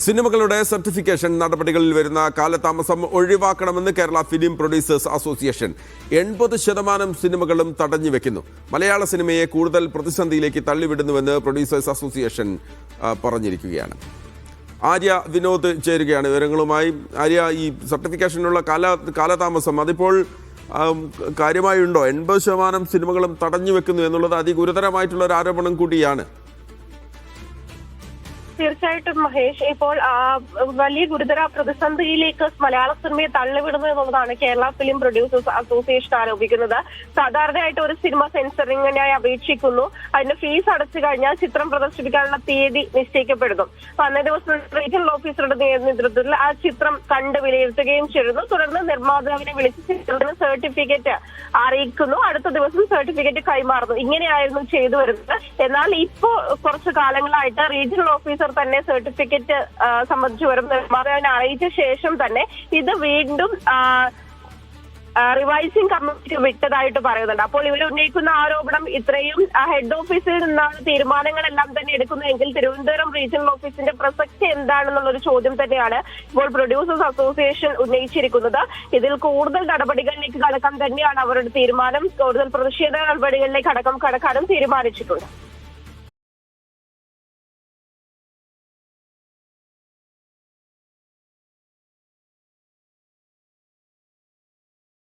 സിനിമകളുടെ സർട്ടിഫിക്കേഷൻ നടപടികളിൽ വരുന്ന കാലതാമസം ഒഴിവാക്കണമെന്ന് കേരള ഫിലിം പ്രൊഡ്യൂസേഴ്സ് അസോസിയേഷൻ 80% സിനിമകളും തടഞ്ഞുവെക്കുന്നു. മലയാള സിനിമയെ കൂടുതൽ പ്രതിസന്ധിയിലേക്ക് തള്ളിവിടുന്നുവെന്ന് പ്രൊഡ്യൂസേഴ്സ് അസോസിയേഷൻ പറഞ്ഞിരിക്കുകയാണ്. ആര്യ വിനോദ് ചേരുകയാണ് വിവരങ്ങളുമായി. ആര്യ, ഈ സർട്ടിഫിക്കേഷനുള്ള കാലതാമസം അതിപ്പോൾ കാര്യമായുണ്ടോ? 80% സിനിമകളും തടഞ്ഞുവെക്കുന്നു എന്നുള്ളത് അതിഗുരുതരമായിട്ടുള്ള ഒരു ആരോപണം കൂടിയാണ്. തീർച്ചയായിട്ടും മഹേഷ്, ഇപ്പോൾ വലിയ ഗുരുതര പ്രതിസന്ധിയിലേക്ക് മലയാള സിനിമയെ തള്ളിവിടുന്നു എന്നുള്ളതാണ് കേരള ഫിലിം പ്രൊഡ്യൂസേഴ്സ് അസോസിയേഷൻ ആരോപിക്കുന്നത്. സാധാരണയായിട്ട് ഒരു സിനിമ സെൻസറിങ്ങിനായി അപേക്ഷിക്കുന്നു, അതിന്റെ ഫീസ് അടച്ചു കഴിഞ്ഞാൽ ചിത്രം പ്രദർശിപ്പിക്കാനുള്ള തീയതി നിശ്ചയിക്കപ്പെടുന്നു. അന്നേ ദിവസം റീജിയണൽ ഓഫീസറുടെ നേതൃത്വത്തിൽ ആ ചിത്രം കണ്ട് വിലയിരുത്തുകയും ചെയ്യുന്നു. തുടർന്ന് നിർമ്മാതാവിനെ വിളിച്ച് ചിത്രത്തിന് സർട്ടിഫിക്കറ്റ് അറിയിക്കുന്നു. അടുത്ത ദിവസം സർട്ടിഫിക്കറ്റ് കൈമാറുന്നു. ഇങ്ങനെയായിരുന്നു ചെയ്തു വരുന്നത്. എന്നാൽ ഇപ്പോ കുറച്ചു കാലങ്ങളായിട്ട് റീജിയണൽ ഓഫീസർ തന്നെ സർട്ടിഫിക്കറ്റ് സംബന്ധിച്ച് വരും നിർമ്മാതാവിനെ അറിയിച്ച ശേഷം തന്നെ ഇത് വീണ്ടും റിവൈസിംഗ് കമ്മിറ്റി വിട്ടതായിട്ട് പറയുന്നുണ്ട്. അപ്പോൾ ഇവർ ഉന്നയിക്കുന്ന ആരോപണം ഇത്രയും ഹെഡ് ഓഫീസിൽ നിന്നാണ് തീരുമാനങ്ങളെല്ലാം തന്നെ എടുക്കുന്നതെങ്കിൽ തിരുവനന്തപുരം റീജിയണൽ ഓഫീസിന്റെ പ്രസക്തി എന്താണെന്നുള്ളൊരു ചോദ്യം തന്നെയാണ് ഇപ്പോൾ പ്രൊഡ്യൂസേഴ്സ് അസോസിയേഷൻ ഉന്നയിച്ചിരിക്കുന്നത്. ഇതിൽ കൂടുതൽ നടപടികളിലേക്ക് കടക്കാൻ തന്നെയാണ് അവരുടെ തീരുമാനം. കൂടുതൽ പ്രതിഷേധ നടപടികളിലേക്ക് കടക്കാനും തീരുമാനിച്ചിട്ടുണ്ട്.